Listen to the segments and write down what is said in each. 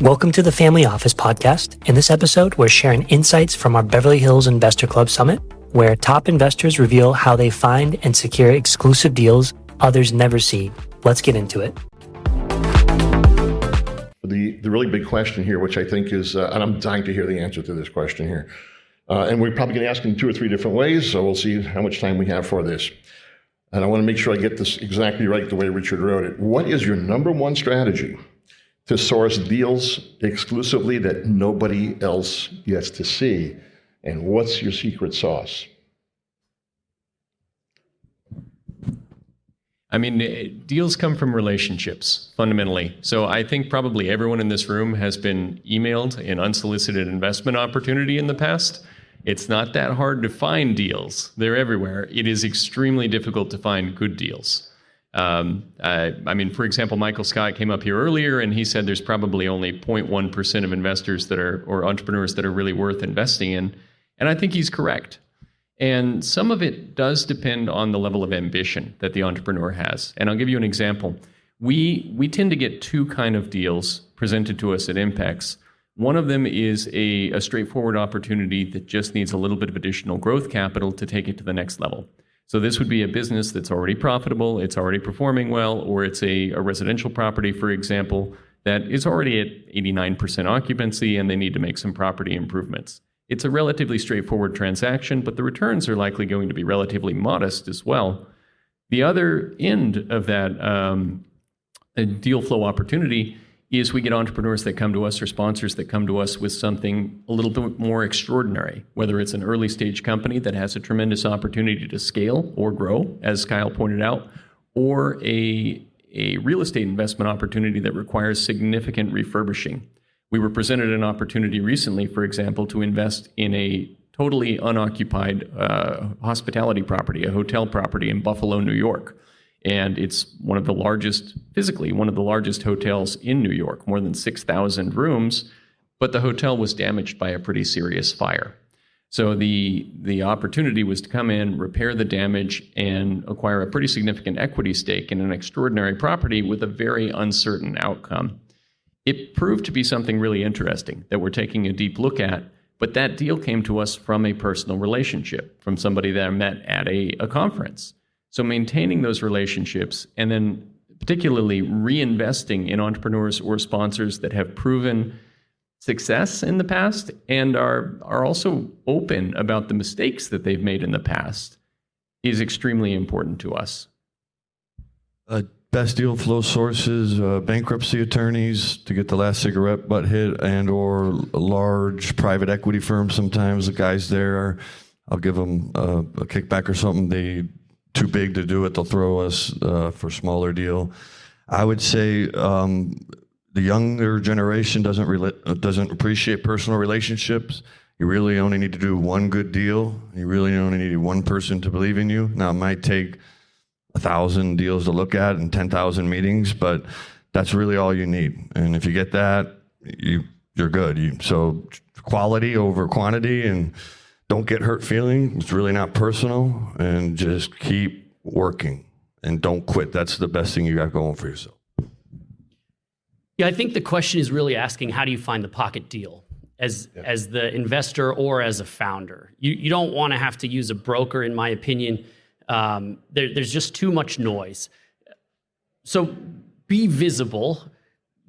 Welcome to the Family Office Podcast. In this episode, we're sharing insights from our Beverly Hills Investor Club Summit, where top investors reveal how they find and secure exclusive deals others never see. Let's get into it. The really big question here, which I think is, and I'm dying to hear the answer to this question here, and we're probably going to ask in 2 or 3 different ways, so we'll see how much time we have for this. And I want to make sure I get this exactly right the way Richard wrote it. What is your number one strategy to source deals exclusively that nobody else gets to see? And what's your secret sauce? I mean, deals come from relationships, fundamentally. So I think probably everyone in this room has been emailed an unsolicited investment opportunity in the past. It's not that hard to find deals. They're everywhere. It is extremely difficult to find good deals. I mean, for example, Michael Scott came up here earlier and he said there's probably only 0.1% of investors that are, or entrepreneurs that are really worth investing in. And I think he's correct. And some of it does depend on the level of ambition that the entrepreneur has. And I'll give you an example. We tend to get 2 kind of deals presented to us at Impex. One of them is a straightforward opportunity that just needs a little bit of additional growth capital to take it to the next level. So this would be a business that's already profitable, it's already performing well, or it's a residential property, for example, that is already at 89% occupancy and they need to make some property improvements. It's a relatively straightforward transaction, but the returns are likely going to be relatively modest as well. The other end of that deal flow opportunity is we get entrepreneurs that come to us or sponsors that come to us with something a little bit more extraordinary, whether it's an early stage company that has a tremendous opportunity to scale or grow, as Kyle pointed out, or a real estate investment opportunity that requires significant refurbishing. We were presented an opportunity recently, for example, to invest in a totally unoccupied hospitality property, a hotel property in Buffalo, New York. And it's one of the largest, physically, one of the largest hotels in New York, more than 6,000 rooms, but the hotel was damaged by a pretty serious fire. So the opportunity was to come in, repair the damage, and acquire a pretty significant equity stake in an extraordinary property with a very uncertain outcome. It proved to be something really interesting that we're taking a deep look at, but that deal came to us from a personal relationship, from somebody that I met at a conference. So maintaining those relationships and then particularly reinvesting in entrepreneurs or sponsors that have proven success in the past and are also open about the mistakes that they've made in the past is extremely important to us. Best deal flow sources, bankruptcy attorneys to get the last cigarette butt hit, and or large private equity firms. Sometimes the guys there, I'll give them a kickback or something. They too big to do it, they'll throw us for a smaller deal. I would say the younger generation doesn't appreciate personal relationships. You really only need to do one good deal. You really only need one person to believe in you. Now, it might take 1,000 deals to look at and 10,000 meetings, but that's really all you need. And if you get that, you're good. So quality over quantity, and don't get hurt feeling. It's really not personal, and just keep working and don't quit. That's the best thing you got going for yourself. Yeah, I think the question is really asking, how do you find the pocket deal as the investor or as a founder? You don't want to have to use a broker, in my opinion. There's just too much noise. So be visible,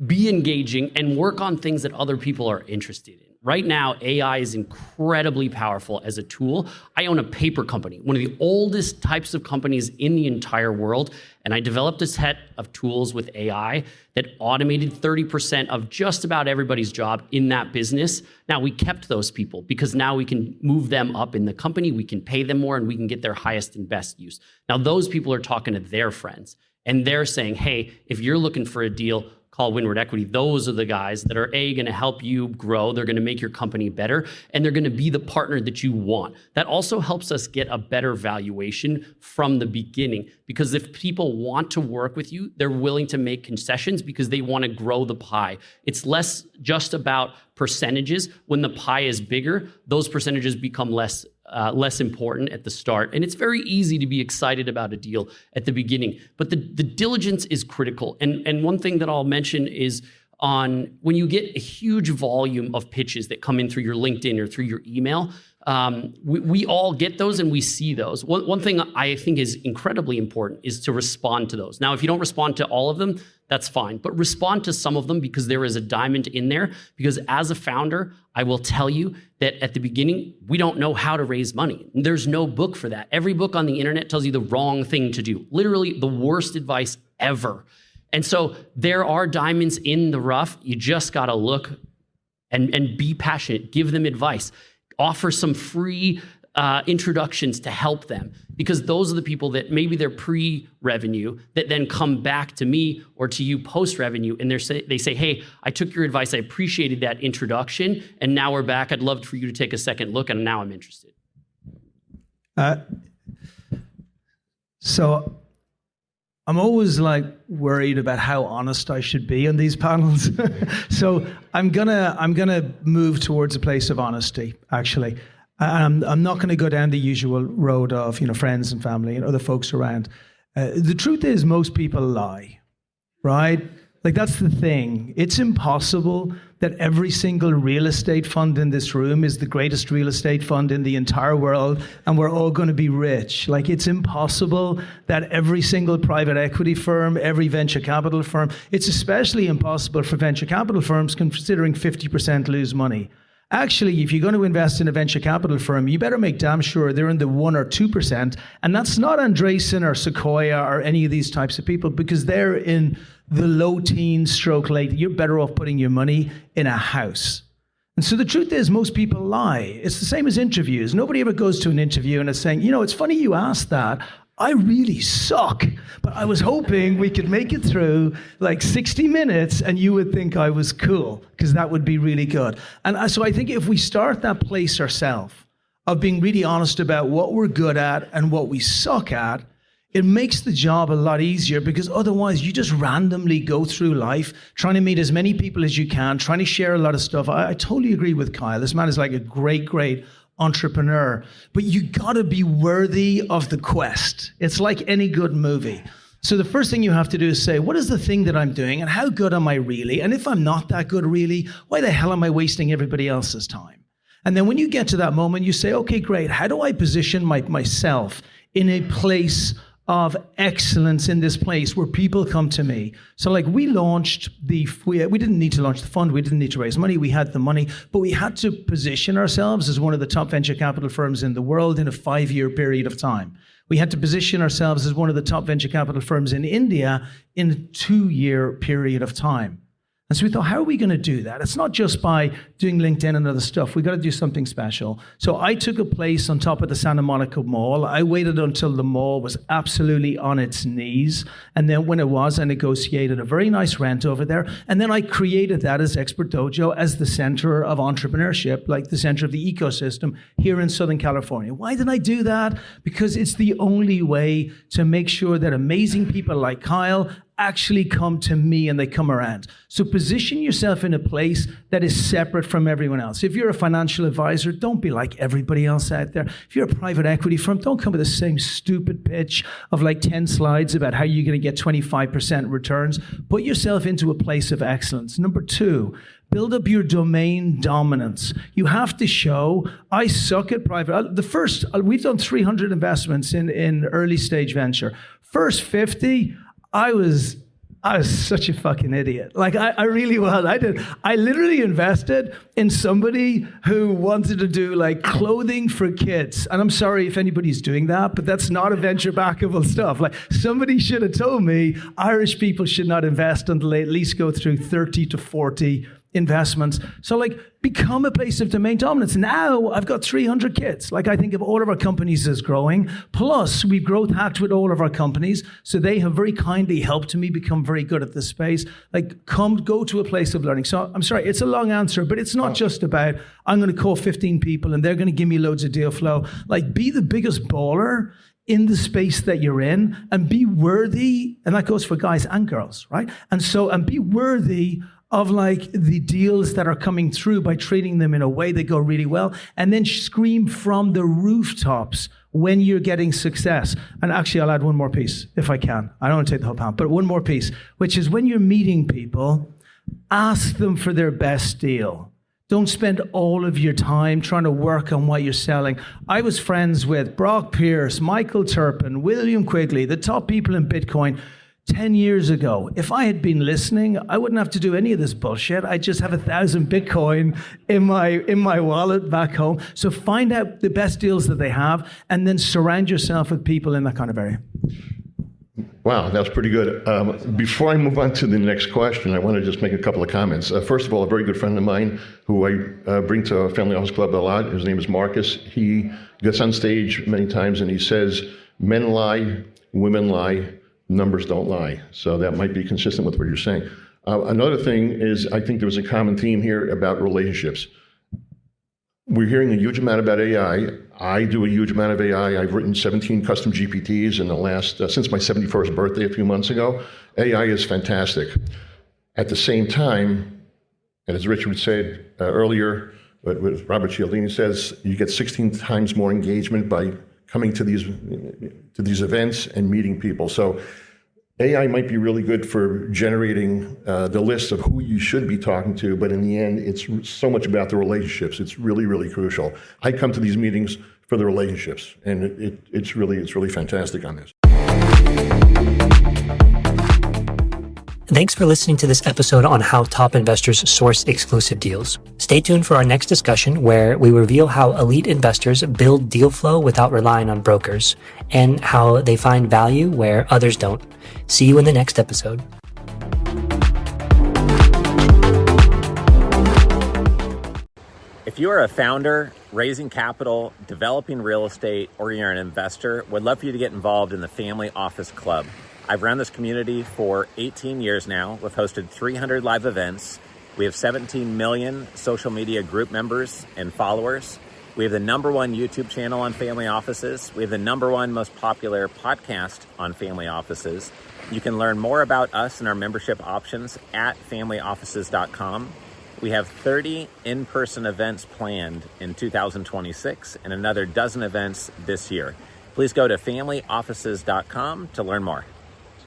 be engaging, and work on things that other people are interested in. Right now, AI is incredibly powerful as a tool. I own a paper company, one of the oldest types of companies in the entire world, and I developed a set of tools with AI that automated 30% of just about everybody's job in that business. Now, we kept those people because now we can move them up in the company, we can pay them more, and we can get their highest and best use. Now, those people are talking to their friends, and they're saying, hey, if you're looking for a deal, call Windward Equity. Those are the guys that are going to help you grow. They're going to make your company better, and they're going to be the partner that you want. That also helps us get a better valuation from the beginning, because if people want to work with you, they're willing to make concessions because they want to grow the pie. It's less just about percentages. When the pie is bigger, those percentages become less important at the start. And it's very easy to be excited about a deal at the beginning. But the diligence is critical. And one thing that I'll mention is on when you get a huge volume of pitches that come in through your LinkedIn or through your email. We all get those and we see those. One thing I think is incredibly important is to respond to those. Now, if you don't respond to all of them, that's fine, but respond to some of them because there is a diamond in there. Because as a founder, I will tell you that at the beginning, we don't know how to raise money. There's no book for that. Every book on the internet tells you the wrong thing to do, literally the worst advice ever. And so there are diamonds in the rough. You just got to look and be passionate, give them advice. Offer some free introductions to help them, because those are the people that maybe they're pre-revenue that then come back to me or to you post-revenue, and they say, hey, I took your advice, I appreciated that introduction, and now we're back. I'd love for you to take a second look, and now I'm interested. So I'm always like worried about how honest I should be on these panels. So I'm gonna move towards a place of honesty, actually. I'm not going to go down the usual road of friends and family and other folks around. The truth is, most people lie, right? Like, that's the thing. It's impossible that every single real estate fund in this room is the greatest real estate fund in the entire world and we're all going to be rich. Like, it's impossible that every single private equity firm, every venture capital firm, it's especially impossible for venture capital firms considering 50% lose money. Actually, if you're going to invest in a venture capital firm, you better make damn sure they're in the 1 or 2%. And that's not Andreessen or Sequoia or any of these types of people, because they're in the low teens stroke late. You're better off putting your money in a house. And so the truth is, most people lie. It's the same as interviews. Nobody ever goes to an interview and is saying, it's funny you asked that. I really suck, but I was hoping we could make it through like 60 minutes and you would think I was cool, because that would be really good. And so I think if we start that place ourselves of being really honest about what we're good at and what we suck at, it makes the job a lot easier, because otherwise you just randomly go through life trying to meet as many people as you can, trying to share a lot of stuff. I totally agree with Kyle. This man is like a great entrepreneur, but you got to be worthy of the quest. It's like any good movie. So the first thing you have to do is say, what is the thing that I'm doing and how good am I really? And if I'm not that good really, why the hell am I wasting everybody else's time? And then when you get to that moment, you say, okay, great. How do I position myself in a place of excellence, in this place where people come to me? So like we launched we didn't need to launch the fund. We didn't need to raise money. We had the money, but we had to position ourselves as one of the top venture capital firms in the world in a 5-year period of time. We had to position ourselves as one of the top venture capital firms in India in a 2-year period of time. And so we thought, how are we going to do that? It's not just by doing LinkedIn and other stuff. We got to do something special. So I took a place on top of the Santa Monica Mall. I waited until the mall was absolutely on its knees. And then when it was, I negotiated a very nice rent over there. And then I created that as Expert Dojo as the center of entrepreneurship, like the center of the ecosystem here in Southern California. Why did I do that? Because it's the only way to make sure that amazing people like Kyle actually come to me and they come around. So position yourself in a place that is separate from everyone else. If you're a financial advisor, don't be like everybody else out there. If you're a private equity firm, don't come with the same stupid pitch of like 10 slides about how you're going to get 25% returns. Put yourself into a place of excellence. Number 2, build up your domain dominance. You have to show, I suck at private. We've done 300 investments in early stage venture. First 50, I was such a fucking idiot. Like, I really was. I literally invested in somebody who wanted to do like clothing for kids. And I'm sorry if anybody's doing that, but that's not a venture backable stuff. Like, somebody should have told me Irish people should not invest until they at least go through 30 to 40 investments. So like, become a place of domain dominance. Now I've got 300 kids. Like, I think of all of our companies as growing. Plus we've growth hacked with all of our companies. So they have very kindly helped me become very good at this space. Like, go to a place of learning. So I'm sorry, it's a long answer, but it's not just about, I'm going to call 15 people and they're going to give me loads of deal flow. Like, be the biggest baller in the space that you're in and be worthy. And that goes for guys and girls, right? And be worthy of like the deals that are coming through by treating them in a way that go really well, and then scream from the rooftops when you're getting success. And actually, I'll add one more piece if I can. I don't want to take the whole pound, but one more piece, which is when you're meeting people, Ask them for their best deal. Don't spend all of your time trying to work on what you're selling. I was friends with Brock Pierce, Michael Turpin, William Quigley, the top people in Bitcoin 10 years ago. If I had been listening, I wouldn't have to do any of this bullshit. I'd just have 1,000 Bitcoin in my wallet back home. So find out the best deals that they have and then surround yourself with people in that kind of area. Wow, that was pretty good. Before I move on to the next question, I want to just make a couple of comments. First of all, a very good friend of mine who I bring to Family Office Club a lot, his name is Marcus. He gets on stage many times and he says, men lie, women lie, numbers don't lie. So that might be consistent with what you're saying. Another thing is, I think there was a common theme here about relationships. We're hearing a huge amount about AI. I do a huge amount of AI. I've written 17 custom GPTs in the last, since my 71st birthday a few months ago. AI is fantastic. At the same time, and as Richard said earlier, what Robert Cialdini says, you get 16 times more engagement by coming to these events and meeting people. So AI might be really good for generating the list of who you should be talking to, but in the end, it's so much about the relationships. It's really, really crucial. I come to these meetings for the relationships, and it's really fantastic on this. Thanks for listening to this episode on how top investors source exclusive deals. Stay tuned for our next discussion where we reveal how elite investors build deal flow without relying on brokers and how they find value where others don't. See you in the next episode. If you are a founder, raising capital, developing real estate, or you're an investor, we'd love for you to get involved in the Family Office Club. I've run this community for 18 years now. We've hosted 300 live events. We have 17 million social media group members and followers. We have the #1 YouTube channel on family offices. We have the #1 most popular podcast on family offices. You can learn more about us and our membership options at familyoffices.com. We have 30 in-person events planned in 2026 and another dozen events this year. Please go to familyoffices.com to learn more.